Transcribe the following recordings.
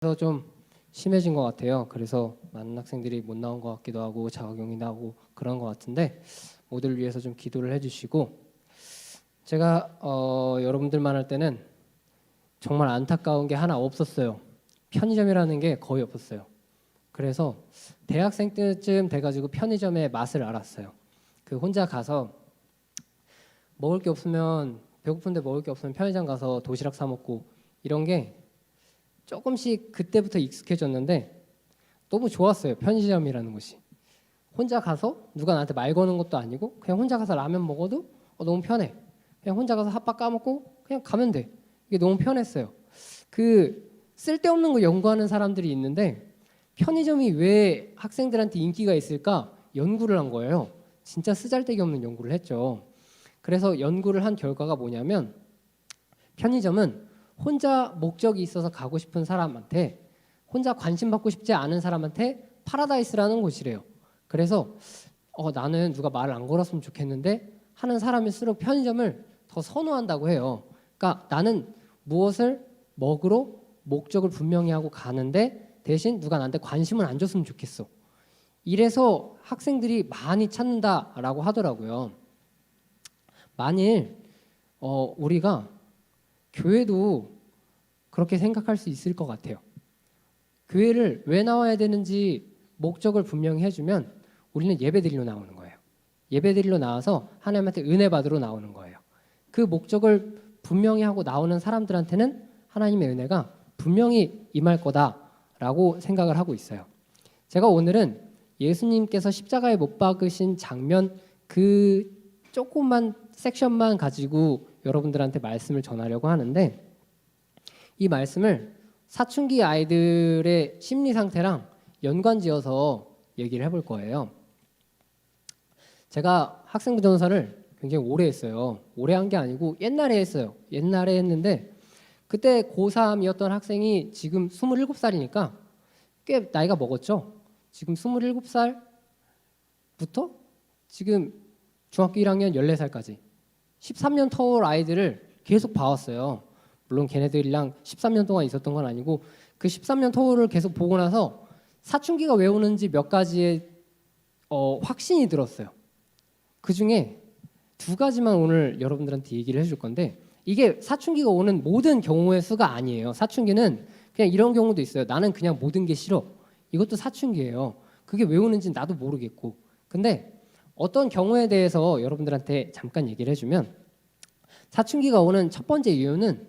그래서 좀 심해진 것 같아요. 그래서 많은 학생들이 못 나온 것 같기도 하고 자가격리 나오고 그런 것 같은데 모두를 위해서 좀 기도를 해주시고, 제가 여러분들만 할 때는 정말 안타까운 게 하나 없었어요. 편의점이라는 게 거의 없었어요. 그래서 대학생 때쯤 돼가지고 편의점의 맛을 알았어요. 그 혼자 가서 먹을 게 없으면, 배고픈데 먹을 게 없으면 편의점 가서 도시락 사 먹고 이런 게 조금씩 그때부터 익숙해졌는데 너무 좋았어요. 편의점이라는 곳이 혼자 가서 누가 나한테 말 거는 것도 아니고 그냥 혼자 가서 라면 먹어도 너무 편해. 그냥 혼자 가서 핫바 까먹고 그냥 가면 돼. 이게 너무 편했어요. 그 쓸데없는 거 연구하는 사람들이 있는데 편의점이 왜 학생들한테 인기가 있을까 연구를 한 거예요. 진짜 쓰잘데기 없는 연구를 했죠. 그래서 연구를 한 결과가 뭐냐면, 편의점은 혼자 목적이 있어서 가고 싶은 사람한테, 혼자 관심 받고 싶지 않은 사람한테 파라다이스라는 곳이래요. 그래서 나는 누가 말을 안 걸었으면 좋겠는데 하는 사람일수록 편의점을 더 선호한다고 해요. 그러니까 나는 무엇을 먹으러 목적을 분명히 하고 가는데 대신 누가 나한테 관심을 안 줬으면 좋겠어. 이래서 학생들이 많이 찾는다라고 하더라고요. 만일 우리가 교회도 그렇게 생각할 수 있을 것 같아요. 교회를 왜 나와야 되는지 목적을 분명히 해주면 우리는 예배드리러 나오는 거예요. 예배드리러 나와서 하나님한테 은혜 받으러 나오는 거예요. 그 목적을 분명히 하고 나오는 사람들한테는 하나님의 은혜가 분명히 임할 거다라고 생각을 하고 있어요. 제가 오늘은 예수님께서 십자가에 못 박으신 장면 그 조그만 섹션만 가지고 여러분들한테 말씀을 전하려고 하는데, 이 말씀을 사춘기 아이들의 심리 상태랑 연관지어서 얘기를 해볼 거예요. 제가 학생부 전사를 굉장히 오래 했어요. 오래 한 게 아니고 옛날에 했어요. 옛날에 했는데 그때 고3이었던 학생이 지금 27살이니까 꽤 나이가 먹었죠. 지금 27살부터 지금 중학교 1학년 14살까지 13년 터울 아이들을 계속 봐왔어요. 물론 걔네들이랑 13년 동안 있었던 건 아니고 그 13년 터울을 계속 보고 나서 사춘기가 왜 오는지 몇 가지의 확신이 들었어요. 그 중에 두 가지만 오늘 여러분들한테 얘기를 해줄 건데, 이게 사춘기가 오는 모든 경우의 수가 아니에요. 사춘기는 그냥 이런 경우도 있어요. 나는 그냥 모든 게 싫어. 이것도 사춘기예요. 그게 왜 오는지 나도 모르겠고. 근데 어떤 경우에 대해서 여러분들한테 잠깐 얘기를 해주면, 사춘기가 오는 첫 번째 이유는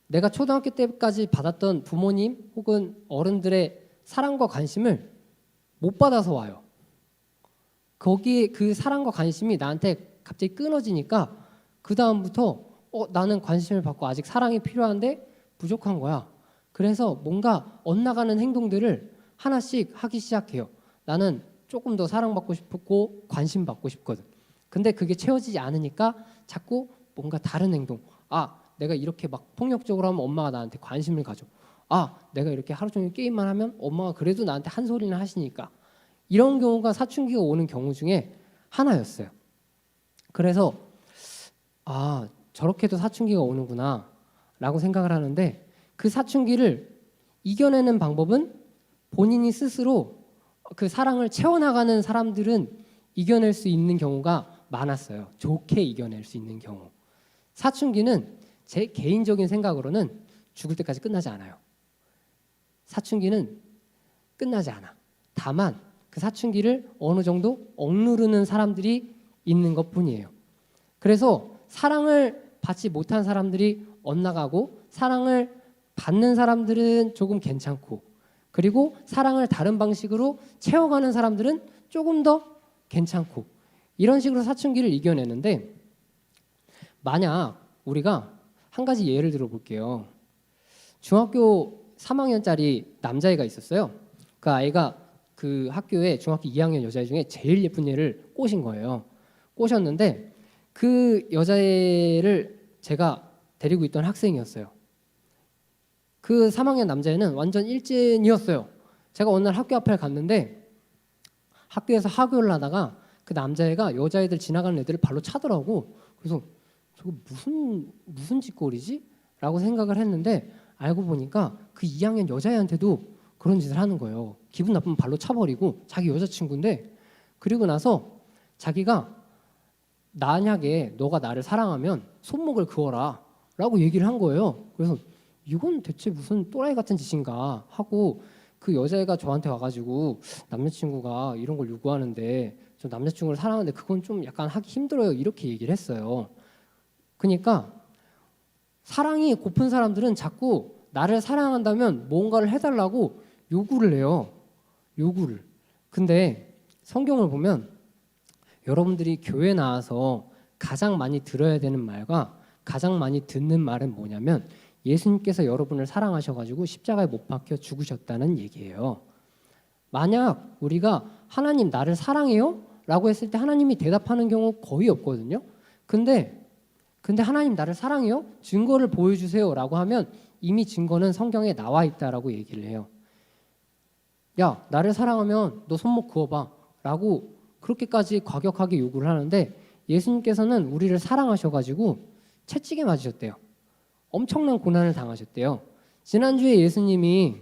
내가 초등학교 때까지 받았던 부모님 혹은 어른들의 사랑과 관심을 못 받아서 와요. 거기에 그 사랑과 관심이 나한테 갑자기 끊어지니까 그 다음부터 나는 관심을 받고 아직 사랑이 필요한데 부족한 거야. 그래서 뭔가 엇나가는 행동들을 하나씩 하기 시작해요. 나는 조금 더 사랑받고 싶고 관심 받고 싶거든. 근데 그게 채워지지 않으니까 자꾸 뭔가 다른 행동. 내가 이렇게 막 폭력적으로 하면 엄마가 나한테 관심을 가져. 내가 이렇게 하루 종일 게임만 하면 엄마가 그래도 나한테 한 소리는 하시니까. 이런 경우가 사춘기가 오는 경우 중에 하나였어요. 그래서 저렇게도 사춘기가 오는구나 라고 생각을 하는데, 그 사춘기를 이겨내는 방법은 본인이 스스로 그 사랑을 채워나가는 사람들은 이겨낼 수 있는 경우가 많았어요. 좋게 이겨낼 수 있는 경우. 사춘기는 제 개인적인 생각으로는 죽을 때까지 끝나지 않아요. 사춘기는 끝나지 않아. 다만 그 사춘기를 어느 정도 억누르는 사람들이 있는 것뿐이에요. 그래서 사랑을 받지 못한 사람들이 엇나가고 사랑을 받는 사람들은 조금 괜찮고, 그리고 사랑을 다른 방식으로 채워가는 사람들은 조금 더 괜찮고, 이런 식으로 사춘기를 이겨내는데, 만약 우리가 한 가지 예를 들어볼게요. 중학교 3학년짜리 남자애가 있었어요. 그 아이가 그 학교에 중학교 2학년 여자애 중에 제일 예쁜 애를 꼬신 거예요. 꼬셨는데 그 여자애를 제가 데리고 있던 학생이었어요. 그 3학년 남자애는 완전 일진이었어요. 제가 어느 날 학교 앞에 갔는데 학교에서 하교를 하다가 그 남자애가 여자애들 지나가는 애들을 발로 차더라고. 그래서 저거 무슨 짓거리지? 라고 생각을 했는데 알고 보니까 그 2학년 여자애한테도 그런 짓을 하는 거예요. 기분 나쁘면 발로 차버리고 자기 여자친구인데, 그리고 나서 자기가 만약에 너가 나를 사랑하면 손목을 그어라 라고 얘기를 한 거예요. 그래서 이건 대체 무슨 또라이 같은 짓인가 하고, 그 여자애가 저한테 와가지고 남자친구가 이런 걸 요구하는데 저 남자친구를 사랑하는데 그건 좀 약간 하기 힘들어요 이렇게 얘기를 했어요. 그러니까 사랑이 고픈 사람들은 자꾸 나를 사랑한다면 뭔가를 해달라고 요구를 해요. 요구를. 근데 성경을 보면 여러분들이 교회 나와서 가장 많이 들어야 되는 말과 가장 많이 듣는 말은 뭐냐면, 예수님께서 여러분을 사랑하셔가지고 십자가에 못 박혀 죽으셨다는 얘기예요. 만약 우리가 하나님 나를 사랑해요? 라고 했을 때 하나님이 대답하는 경우 거의 없거든요. 근데 하나님 나를 사랑해요? 증거를 보여주세요 라고 하면 이미 증거는 성경에 나와 있다라고 얘기를 해요. 야, 나를 사랑하면 너 손목 그어봐 라고 그렇게까지 과격하게 요구를 하는데, 예수님께서는 우리를 사랑하셔가지고 채찍에 맞으셨대요. 엄청난 고난을 당하셨대요. 지난주에 예수님이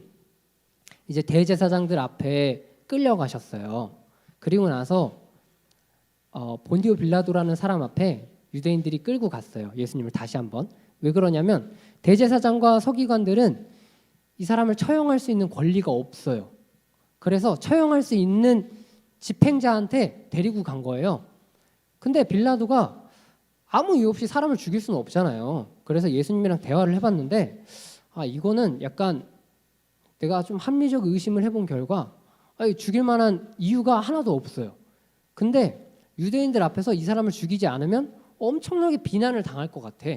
이제 대제사장들 앞에 끌려가셨어요. 그리고 나서 본디오 빌라도라는 사람 앞에 유대인들이 끌고 갔어요. 예수님을 다시 한번. 왜 그러냐면 대제사장과 서기관들은 이 사람을 처형할 수 있는 권리가 없어요. 그래서 처형할 수 있는 집행자한테 데리고 간 거예요. 근데 빌라도가 아무 이유 없이 사람을 죽일 수는 없잖아요. 그래서 예수님이랑 대화를 해봤는데, 이거는 약간 내가 좀 합리적 의심을 해본 결과 죽일 만한 이유가 하나도 없어요. 근데 유대인들 앞에서 이 사람을 죽이지 않으면 엄청나게 비난을 당할 것 같아.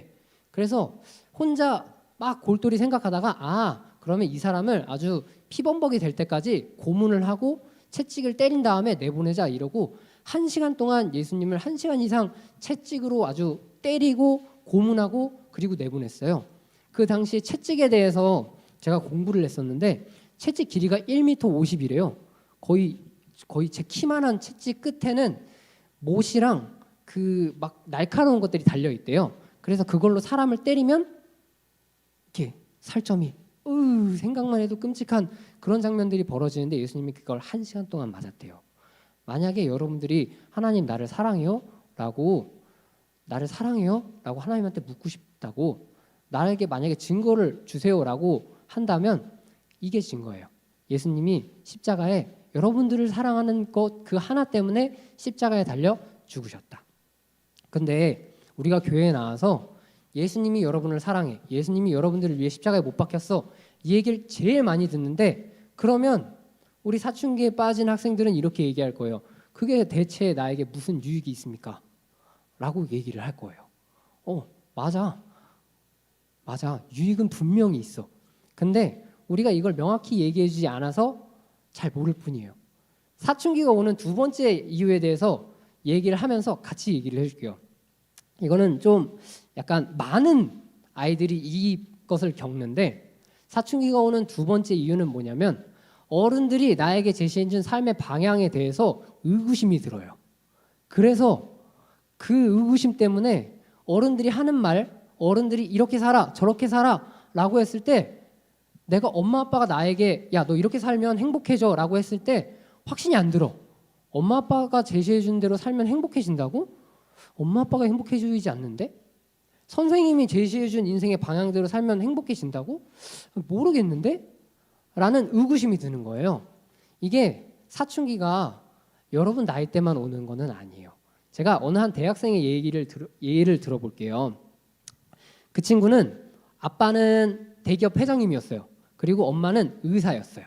그래서 혼자 막 골똘히 생각하다가 그러면 이 사람을 아주 피범벅이 될 때까지 고문을 하고 채찍을 때린 다음에 내보내자 이러고 1시간 동안 예수님을 1시간 이상 채찍으로 아주 때리고 고문하고 그리고 내보냈어요. 그 당시 채찍에 대해서 제가 공부를 했었는데 채찍 길이가 1m 50이래요. 거의 제 키만한 채찍 끝에는 못이랑 그 막 날카로운 것들이 달려 있대요. 그래서 그걸로 사람을 때리면 이렇게 살점이 생각만 해도 끔찍한 그런 장면들이 벌어지는데 예수님이 그걸 1시간 동안 맞았대요. 만약에 여러분들이 하나님 나를 사랑해요? 라고 하나님한테 묻고 싶다고, 나에게 만약에 증거를 주세요라고 한다면 이게 증거예요. 예수님이 십자가에 여러분들을 사랑하는 것 그 하나 때문에 십자가에 달려 죽으셨다. 근데 우리가 교회에 나와서 예수님이 여러분을 사랑해, 예수님이 여러분들을 위해 십자가에 못 박혔어, 이 얘기를 제일 많이 듣는데, 그러면 우리 사춘기에 빠진 학생들은 이렇게 얘기할 거예요. 그게 대체 나에게 무슨 유익이 있습니까? 라고 얘기를 할 거예요. 맞아. 유익은 분명히 있어. 근데 우리가 이걸 명확히 얘기해 주지 않아서 잘 모를 뿐이에요. 사춘기가 오는 두 번째 이유에 대해서 얘기를 하면서 같이 얘기를 해줄게요. 이거는 좀 약간 많은 아이들이 이것을 겪는데, 사춘기가 오는 두 번째 이유는 뭐냐면 어른들이 나에게 제시해준 삶의 방향에 대해서 의구심이 들어요. 그래서 그 의구심 때문에 어른들이 하는 말, 어른들이 이렇게 살아 저렇게 살아 라고 했을 때, 내가 엄마 아빠가 나에게 야 너 이렇게 살면 행복해져 라고 했을 때 확신이 안 들어. 엄마 아빠가 제시해준 대로 살면 행복해진다고? 엄마 아빠가 행복해지지 않는데? 선생님이 제시해준 인생의 방향대로 살면 행복해진다고? 모르겠는데? 라는 의구심이 드는 거예요. 이게 사춘기가 여러분 나이 때만 오는 거는 아니에요. 제가 어느 한 대학생의 예를 들어볼게요. 그 친구는 아빠는 대기업 회장님이었어요. 그리고 엄마는 의사였어요.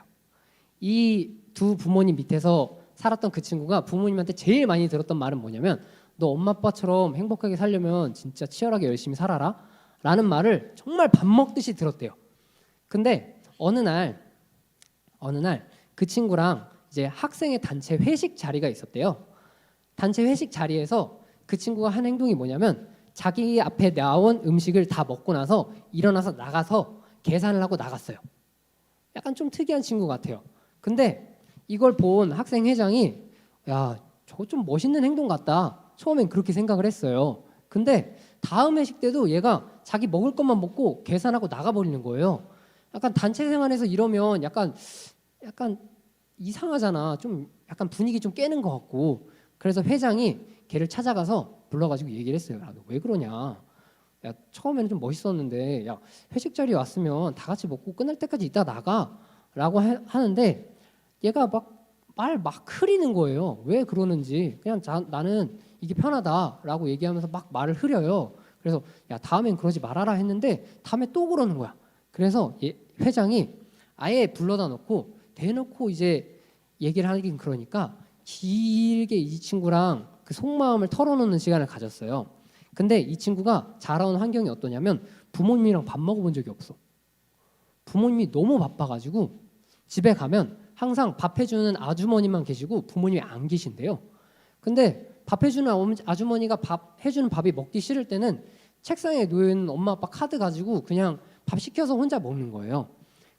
이 두 부모님 밑에서 살았던 그 친구가 부모님한테 제일 많이 들었던 말은 뭐냐면, 너 엄마 아빠처럼 행복하게 살려면 진짜 치열하게 열심히 살아라 라는 말을 정말 밥 먹듯이 들었대요. 근데 어느 날 그 친구랑 이제 학생의 단체 회식 자리가 있었대요. 단체 회식 자리에서 그 친구가 한 행동이 뭐냐면, 자기 앞에 나온 음식을 다 먹고 나서 일어나서 나가서 계산을 하고 나갔어요. 약간 좀 특이한 친구 같아요. 근데 이걸 본 학생 회장이 야, 저거 좀 멋있는 행동 같다. 처음엔 그렇게 생각을 했어요. 근데 다음 회식 때도 얘가 자기 먹을 것만 먹고 계산하고 나가버리는 거예요. 약간 단체 생활에서 이러면 약간 이상하잖아. 좀 약간 분위기 좀 깨는 것 같고. 그래서 회장이 걔를 찾아가서 불러가지고 얘기를 했어요. 야, 너 왜 그러냐? 야, 처음에는 좀 멋있었는데, 야, 회식 자리에 왔으면 다 같이 먹고 끝날 때까지 있다 나가라고 하는데 얘가 막 흐리는 거예요. 왜 그러는지. 그냥 나는 이게 편하다라고 얘기하면서 막 말을 흐려요. 그래서 야, 다음엔 그러지 말아라 했는데 다음에 또 그러는 거야. 그래서 회장이 아예 불러다 놓고 대놓고 이제 얘기를 하긴 그러니까 길게 이 친구랑 그 속마음을 털어놓는 시간을 가졌어요. 근데 이 친구가 자라온 환경이 어떠냐면 부모님이랑 밥 먹어본 적이 없어. 부모님이 너무 바빠가지고 집에 가면 항상 밥 해주는 아주머니만 계시고 부모님이 안 계신대요. 근데 밥 해주는 아주머니가 밥 해주는 밥이 먹기 싫을 때는 책상에 놓여있는 엄마 아빠 카드 가지고 그냥 밥 시켜서 혼자 먹는 거예요.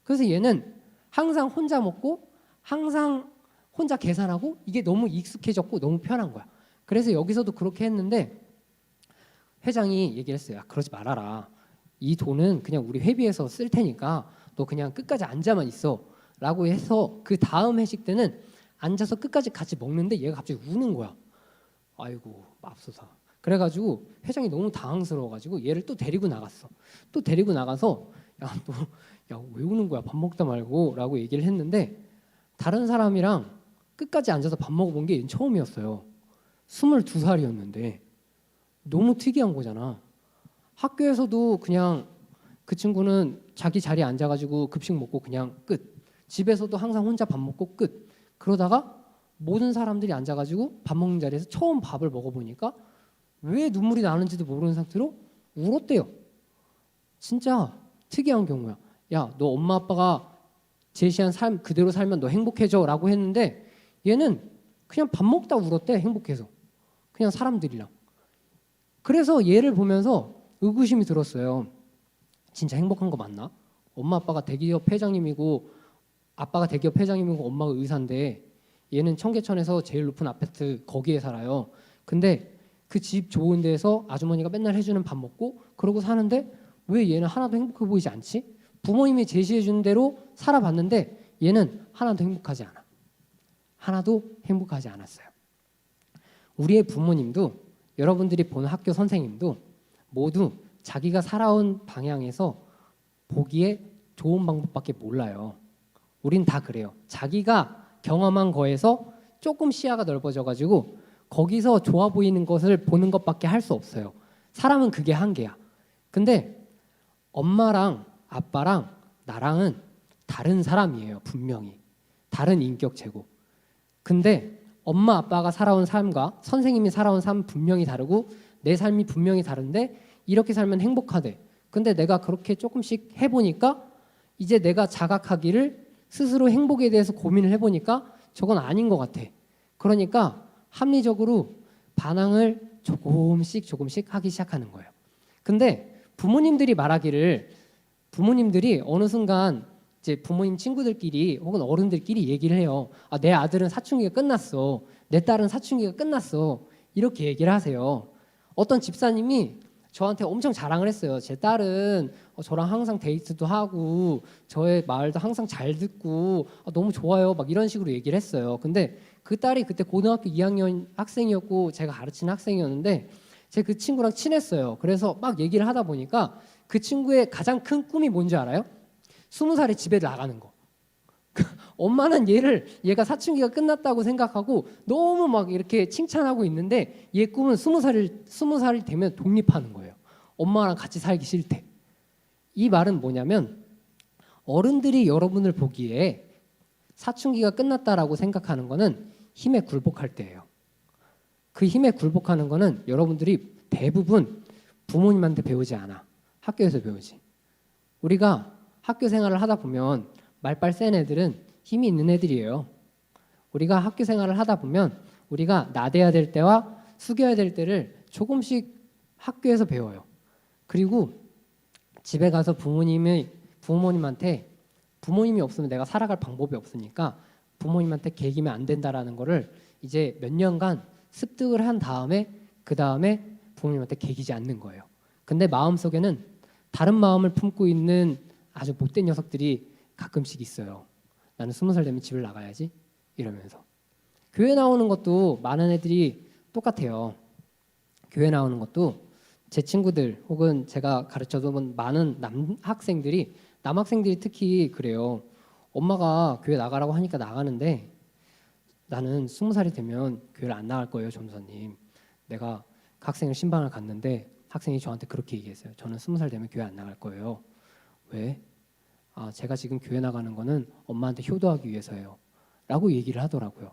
그래서 얘는 항상 혼자 먹고 항상 혼자 계산하고 이게 너무 익숙해졌고 너무 편한 거야. 그래서 여기서도 그렇게 했는데 회장이 얘기를 했어요. 야, 그러지 말아라. 이 돈은 그냥 우리 회비에서 쓸 테니까 너 그냥 끝까지 앉아만 있어 라고 해서 그 다음 회식 때는 앉아서 끝까지 같이 먹는데 얘가 갑자기 우는 거야. 아이고 맙소사. 그래가지고 회장이 너무 당황스러워가지고 얘를 또 데리고 나갔어. 또 데리고 나가서 야, 너 야, 왜 우는 거야? 밥 먹다 말고 라고 얘기를 했는데 다른 사람이랑 끝까지 앉아서 밥 먹어본 게 처음이었어요. 22살이었는데 너무 특이한 거잖아. 학교에서도 그냥 그 친구는 자기 자리에 앉아가지고 급식 먹고 그냥 끝. 집에서도 항상 혼자 밥 먹고 끝. 그러다가 모든 사람들이 앉아가지고 밥 먹는 자리에서 처음 밥을 먹어보니까 왜 눈물이 나는지도 모르는 상태로 울었대요. 진짜 특이한 경우야. 야, 너 엄마 아빠가 제시한 삶 그대로 살면 너 행복해져 라고 했는데 얘는 그냥 밥 먹다 울었대. 행복해서. 그냥 사람들이랑. 그래서 얘를 보면서 의구심이 들었어요. 진짜 행복한 거 맞나? 엄마 아빠가 대기업 회장님이고 아빠가 대기업 회장님이고 엄마가 의사인데 얘는 청계천에서 제일 높은 아파트 거기에 살아요. 근데 그 집 좋은 데에서 아주머니가 맨날 해주는 밥 먹고 그러고 사는데 왜 얘는 하나도 행복해 보이지 않지? 부모님이 제시해 준 대로 살아봤는데 얘는 하나도 행복하지 않아. 하나도 행복하지 않았어요. 우리의 부모님도 여러분들이 보는 학교 선생님도 모두 자기가 살아온 방향에서 보기에 좋은 방법밖에 몰라요. 우린 다 그래요. 자기가 경험한 거에서 조금 시야가 넓어져가지고 거기서 좋아 보이는 것을 보는 것밖에 할 수 없어요. 사람은 그게 한계야. 근데 엄마랑 아빠랑 나랑은 다른 사람이에요. 분명히. 다른 인격체고. 근데 엄마 아빠가 살아온 삶과 선생님이 살아온 삶은 분명히 다르고 내 삶이 분명히 다른데 이렇게 살면 행복하대. 근데 내가 그렇게 조금씩 해보니까 이제 내가 자각하기를 스스로 행복에 대해서 고민을 해보니까 저건 아닌 것 같아. 그러니까 합리적으로 반항을 조금씩 하기 시작하는 거예요. 근데 부모님들이 말하기를 부모님들이 어느 순간 이제 부모님 친구들끼리 혹은 어른들끼리 얘기를 해요. 아, 내 아들은 사춘기가 끝났어. 내 딸은 사춘기가 끝났어. 이렇게 얘기를 하세요. 어떤 집사님이 저한테 엄청 자랑을 했어요. 제 딸은 저랑 항상 데이트도 하고 저의 말도 항상 잘 듣고 너무 좋아요. 막 이런 식으로 얘기를 했어요. 근데 그 딸이 그때 고등학교 2학년 학생이었고 제가 가르치는 학생이었는데 제가 그 친구랑 친했어요. 그래서 막 얘기를 하다 보니까 그 친구의 가장 큰 꿈이 뭔지 알아요? 20살에 집에 나가는 거. 엄마는 얘가 사춘기가 끝났다고 생각하고 너무 막 이렇게 칭찬하고 있는데 얘 꿈은 20살이 되면 독립하는 거예요. 엄마랑 같이 살기 싫대. 이 말은 뭐냐면 어른들이 여러분을 보기에 사춘기가 끝났다라고 생각하는 거는 힘에 굴복할 때예요. 그 힘에 굴복하는 거는 여러분들이 대부분 부모님한테 배우지 않아. 학교에서 배우지. 우리가 학교 생활을 하다 보면 말빨 센 애들은 힘이 있는 애들이에요. 우리가 학교 생활을 하다 보면 우리가 나대야 될 때와 숙여야 될 때를 조금씩 학교에서 배워요. 그리고 집에 가서 부모님한테 부모님이 없으면 내가 살아갈 방법이 없으니까 부모님한테 개기면 안 된다라는 거를 이제 몇 년간 습득을 한 다음에 그 다음에 부모님한테 개기지 않는 거예요. 근데 마음속에는 다른 마음을 품고 있는 아주 못된 녀석들이 가끔씩 있어요. 나는 20살 되면 집을 나가야지 이러면서. 교회 나오는 것도 많은 애들이 똑같아요. 교회 나오는 것도 제 친구들 혹은 제가 가르쳐본 많은 남학생들이 특히 그래요. 엄마가 교회 나가라고 하니까 나가는데 나는 20살이 되면 교회를 안 나갈 거예요, 전도사님. 내가 그 학생을 신방을 갔는데 학생이 저한테 그렇게 얘기했어요. 저는 20살 되면 교회 안 나갈 거예요. 왜? 제가 지금 교회 나가는 거는 엄마한테 효도하기 위해서예요. 라고 얘기를 하더라고요.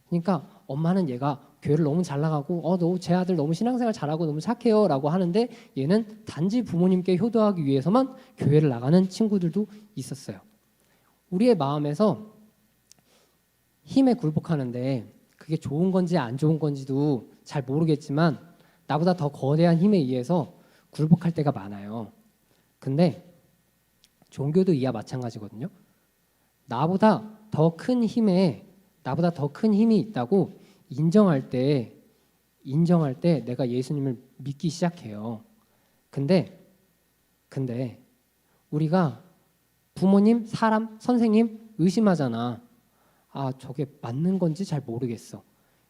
그러니까 엄마는 얘가 교회를 너무 잘 나가고 제 아들 너무 신앙생활 잘하고 너무 착해요 라고 하는데 얘는 단지 부모님께 효도하기 위해서만 교회를 나가는 친구들도 있었어요. 우리의 마음에서 힘에 굴복하는데 그게 좋은 건지 안 좋은 건지도 잘 모르겠지만 나보다 더 거대한 힘에 의해서 굴복할 때가 많아요. 근데 종교도 이와 마찬가지거든요. 나보다 더 큰 힘이 있다고 인정할 때 내가 예수님을 믿기 시작해요. 근데 우리가 부모님, 사람, 선생님 의심하잖아. 저게 맞는 건지 잘 모르겠어.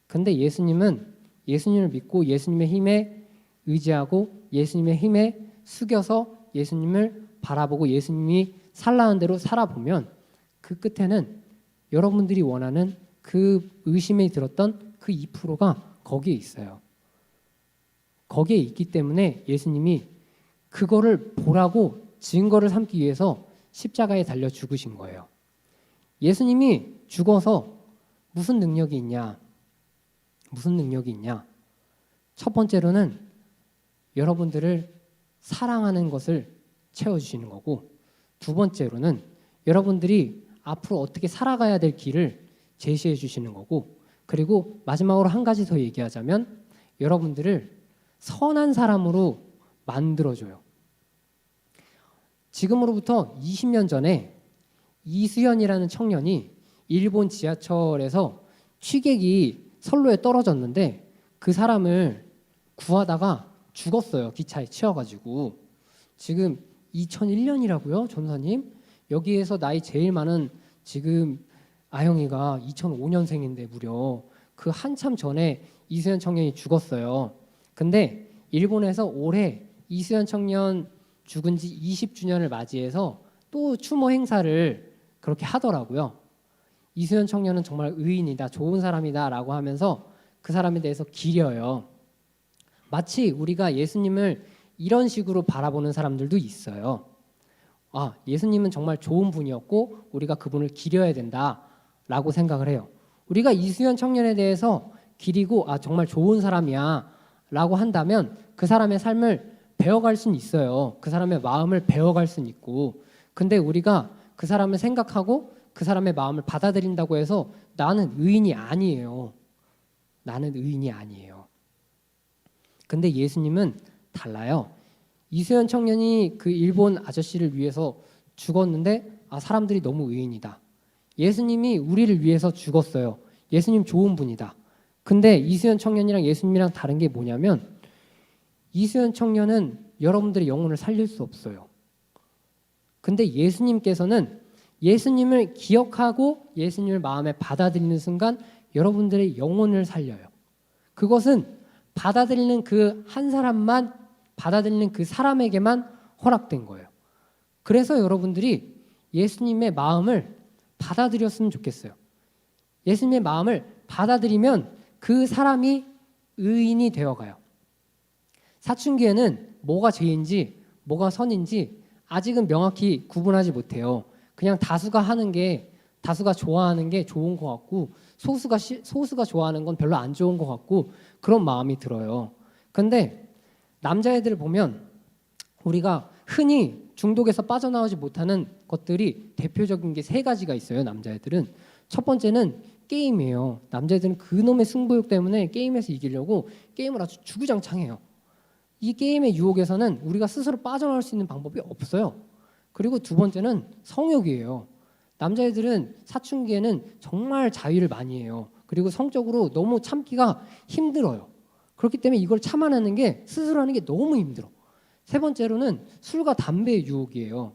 근데 예수님을 믿고 예수님의 힘에 의지하고 예수님의 힘에 숙여서 예수님을 바라보고 예수님이 살라는 대로 살아보면 그 끝에는 여러분들이 원하는 그 의심이 들었던 그 2%가 거기에 있어요. 거기에 있기 때문에 예수님이 그거를 보라고 증거를 삼기 위해서 십자가에 달려 죽으신 거예요. 예수님이 죽어서 무슨 능력이 있냐? 첫 번째로는 여러분들을 사랑하는 것을 채워주시는 거고, 두 번째로는 여러분들이 앞으로 어떻게 살아가야 될 길을 제시해 주시는 거고, 그리고 마지막으로 한 가지 더 얘기하자면 여러분들을 선한 사람으로 만들어줘요. 지금으로부터 20년 전에 이수연이라는 청년이 일본 지하철에서 취객이 선로에 떨어졌는데 그 사람을 구하다가 죽었어요. 기차에 치여가지고. 지금 2001년이라고요, 전사님? 여기에서 나이 제일 많은 지금 아영이가 2005년생인데 무려 그 한참 전에 이수연 청년이 죽었어요. 근데 일본에서 올해 이수연 청년 죽은 지 20주년을 맞이해서 또 추모 행사를 그렇게 하더라고요. 이수연 청년은 정말 의인이다, 좋은 사람이다 라고 하면서 그 사람에 대해서 기려요. 마치 우리가 예수님을 이런 식으로 바라보는 사람들도 있어요. 예수님은 정말 좋은 분이었고 우리가 그분을 기려야 된다라고 생각을 해요. 우리가 이수연 청년에 대해서 기리고 정말 좋은 사람이야 라고 한다면 그 사람의 삶을 배워갈 수는 있어요. 그 사람의 마음을 배워갈 수는 있고, 근데 우리가 그 사람을 생각하고 그 사람의 마음을 받아들인다고 해서 나는 의인이 아니에요. 근데 예수님은 달라요. 이수연 청년이 그 일본 아저씨를 위해서 죽었는데 사람들이 너무 의인이다. 예수님이 우리를 위해서 죽었어요. 예수님 좋은 분이다. 근데 이수연 청년이랑 예수님이랑 다른 게 뭐냐면 이수연 청년은 여러분들의 영혼을 살릴 수 없어요. 근데 예수님께서는 예수님을 기억하고 예수님을 마음에 받아들이는 순간 여러분들의 영혼을 살려요. 그것은 받아들이는 그 한 사람만, 받아들이는 그 사람에게만 허락된 거예요. 그래서 여러분들이 예수님의 마음을 받아들였으면 좋겠어요. 예수님의 마음을 받아들이면 그 사람이 의인이 되어가요. 사춘기에는 뭐가 죄인지 뭐가 선인지 아직은 명확히 구분하지 못해요. 그냥 다수가 좋아하는 게 좋은 것 같고 소수가 좋아하는 건 별로 안 좋은 것 같고 그런 마음이 들어요. 근데 남자애들을 보면 우리가 흔히 중독에서 빠져나오지 못하는 것들이 대표적인 게 3가지가 있어요. 남자애들은 첫 번째는 게임이에요. 남자애들은 그놈의 승부욕 때문에 게임에서 이기려고 게임을 아주 주구장창해요. 이 게임의 유혹에서는 우리가 스스로 빠져나올 수 있는 방법이 없어요. 그리고 두 번째는 성욕이에요. 남자애들은 사춘기에는 정말 자위를 많이 해요. 그리고 성적으로 너무 참기가 힘들어요. 그렇기 때문에 이걸 참아내는 게 스스로 하는 게 너무 힘들어. 세 번째로는 술과 담배의 유혹이에요.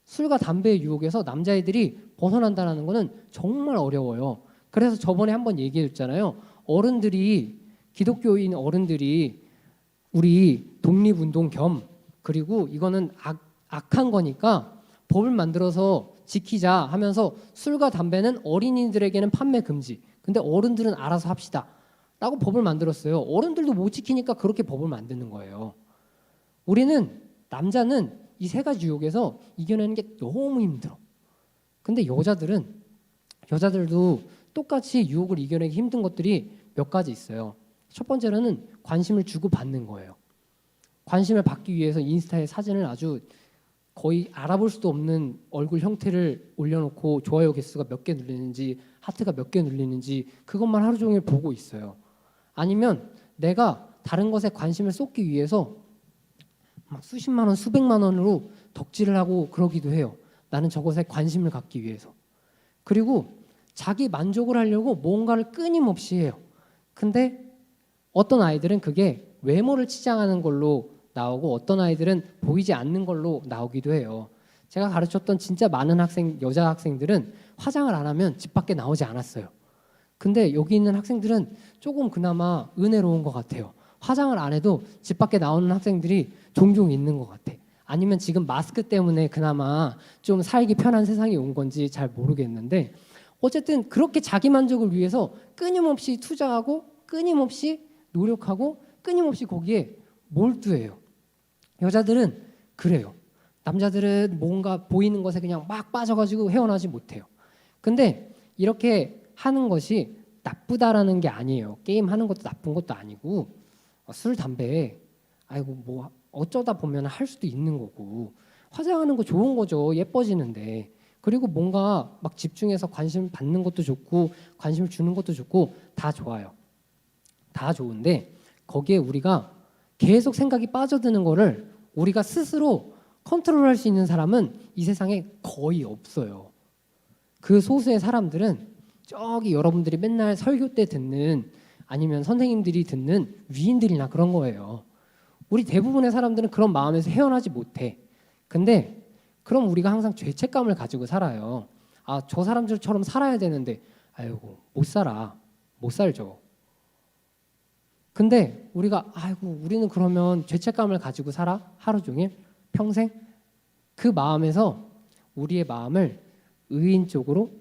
술과 담배의 유혹에서 남자애들이 벗어난다는 거는 정말 어려워요. 그래서 저번에 한번 얘기해줬잖아요. 어른들이 기독교인 어른들이 우리 독립운동 겸 그리고 이거는 악한 거니까 법을 만들어서 지키자 하면서 술과 담배는 어린이들에게는 판매 금지. 근데 어른들은 알아서 합시다. 라고 법을 만들었어요. 어른들도 못 지키니까 그렇게 법을 만드는 거예요. 우리는 남자는 이 세 가지 유혹에서 이겨내는 게 너무 힘들어. 근데 여자들도 똑같이 유혹을 이겨내기 힘든 것들이 몇 가지 있어요. 첫 번째로는 관심을 주고 받는 거예요. 관심을 받기 위해서 인스타에 사진을 아주 거의 알아볼 수도 없는 얼굴 형태를 올려놓고 좋아요 개수가 몇 개 눌리는지 하트가 몇 개 눌리는지 그것만 하루 종일 보고 있어요. 아니면 내가 다른 것에 관심을 쏟기 위해서 막 수십만 원, 수백만 원으로 덕질을 하고 그러기도 해요. 나는 저것에 관심을 갖기 위해서. 그리고 자기 만족을 하려고 뭔가를 끊임없이 해요. 근데 어떤 아이들은 그게 외모를 치장하는 걸로 나오고 어떤 아이들은 보이지 않는 걸로 나오기도 해요. 제가 가르쳤던 진짜 많은 여자 학생들은 화장을 안 하면 집 밖에 나오지 않았어요. 근데 여기 있는 학생들은 조금 그나마 은혜로운 것 같아요. 화장을 안 해도 집 밖에 나오는 학생들이 종종 있는 것 같아. 아니면 지금 마스크 때문에 그나마 좀 살기 편한 세상이 온 건지 잘 모르겠는데 어쨌든 그렇게 자기 만족을 위해서 끊임없이 투자하고 끊임없이 노력하고 끊임없이 거기에 몰두해요. 여자들은 그래요. 남자들은 뭔가 보이는 것에 그냥 막 빠져가지고 헤어나지 못해요. 근데 이렇게 하는 것이 나쁘다라는 게 아니에요. 게임 하는 것도 나쁜 것도 아니고 술, 담배 아이고 뭐 어쩌다 보면 할 수도 있는 거고 화장하는 거 좋은 거죠. 예뻐지는데. 그리고 뭔가 막 집중해서 관심 받는 것도 좋고 관심을 주는 것도 좋고 다 좋아요. 다 좋은데 거기에 우리가 계속 생각이 빠져드는 거를 우리가 스스로 컨트롤할 수 있는 사람은 이 세상에 거의 없어요. 그 소수의 사람들은 저기 여러분들이 맨날 설교 때 듣는 아니면 선생님들이 듣는 위인들이나 그런 거예요. 우리 대부분의 사람들은 그런 마음에서 헤어나지 못해. 근데 그럼 우리가 항상 죄책감을 가지고 살아요. 아, 저 사람들처럼 살아야 되는데 아이고 못 살아. 못 살죠. 근데 우리가 아이고 우리는 그러면 죄책감을 가지고 살아? 하루 종일? 평생? 그 마음에서 우리의 마음을 의인 쪽으로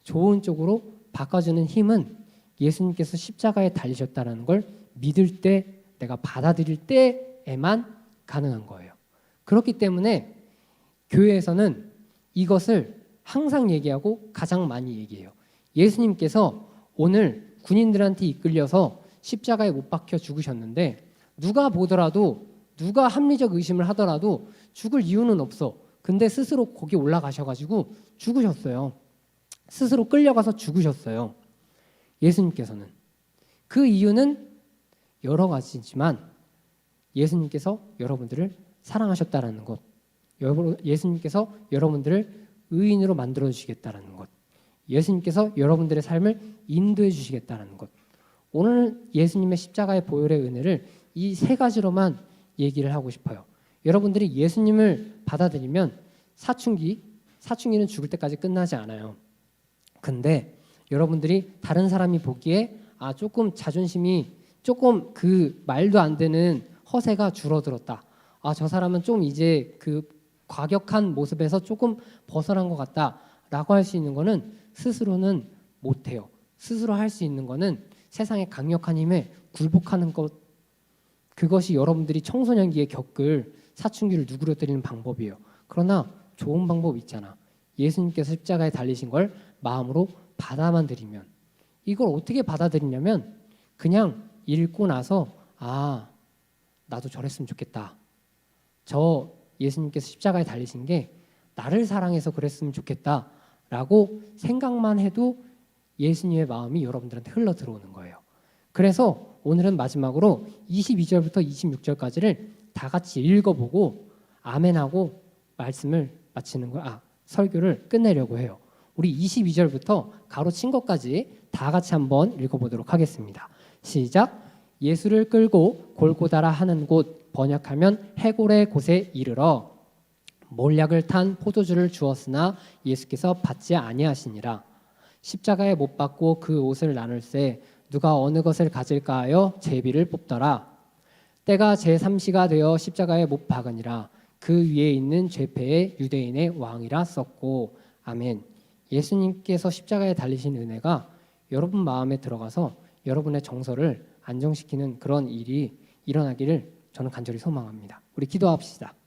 좋은 쪽으로 바꿔주는 힘은 예수님께서 십자가에 달리셨다는 걸 믿을 때 내가 받아들일 때에만 가능한 거예요. 그렇기 때문에 교회에서는 이것을 항상 얘기하고 가장 많이 얘기해요. 예수님께서 오늘 군인들한테 이끌려서 십자가에 못 박혀 죽으셨는데 누가 보더라도 누가 합리적 의심을 하더라도 죽을 이유는 없어. 근데 스스로 거기 올라가셔가지고 죽으셨어요. 스스로 끌려가서 죽으셨어요. 예수님께서는. 그 이유는 여러 가지지만 예수님께서 여러분들을 사랑하셨다라는 것, 예수님께서 여러분들을 의인으로 만들어 주시겠다라는 것, 예수님께서 여러분들의 삶을 인도해 주시겠다라는 것. 오늘 예수님의 십자가의 보혈의 은혜를 이 세 가지로만 얘기를 하고 싶어요. 여러분들이 예수님을 받아들이면 사춘기는 죽을 때까지 끝나지 않아요. 근데 여러분들이 다른 사람이 보기에 조금 자존심이 조금 그 말도 안 되는 허세가 줄어들었다. 저 사람은 좀 이제 그 과격한 모습에서 조금 벗어난 것 같다라고 할 수 있는 거는 스스로는 못해요. 스스로 할 수 있는 거는 세상의 강력한 힘에 굴복하는 것. 그것이 여러분들이 청소년기에 겪을 사춘기를 누그러뜨리는 방법이에요. 그러나 좋은 방법이 있잖아. 예수님께서 십자가에 달리신 걸 마음으로 받아만 들이면. 이걸 어떻게 받아들이냐면 그냥 읽고 나서 나도 저랬으면 좋겠다. 저 예수님께서 십자가에 달리신 게 나를 사랑해서 그랬으면 좋겠다 라고 생각만 해도 예수님의 마음이 여러분들한테 흘러 들어오는 거예요. 그래서 오늘은 마지막으로 22절부터 26절까지를 다 같이 읽어보고 아멘하고 말씀을 마치는 설교를 끝내려고 해요. 우리 22절부터 가로친 것까지 다 같이 한번 읽어보도록 하겠습니다. 시작. 예수를 끌고 골고다라 하는 곳, 번역하면 해골의 곳에 이르러 몰약을 탄 포도주를 주었으나 예수께서 받지 아니하시니라. 십자가에 못 박고 그 옷을 나눌세 누가 어느 것을 가질까 하여 제비를 뽑더라. 때가 제3시가 되어 십자가에 못 박으니라. 그 위에 있는 죄패의 유대인의 왕이라 썼고. 아멘. 예수님께서 십자가에 달리신 은혜가 여러분 마음에 들어가서 여러분의 정서를 안정시키는 그런 일이 일어나기를 저는 간절히 소망합니다. 우리 기도합시다.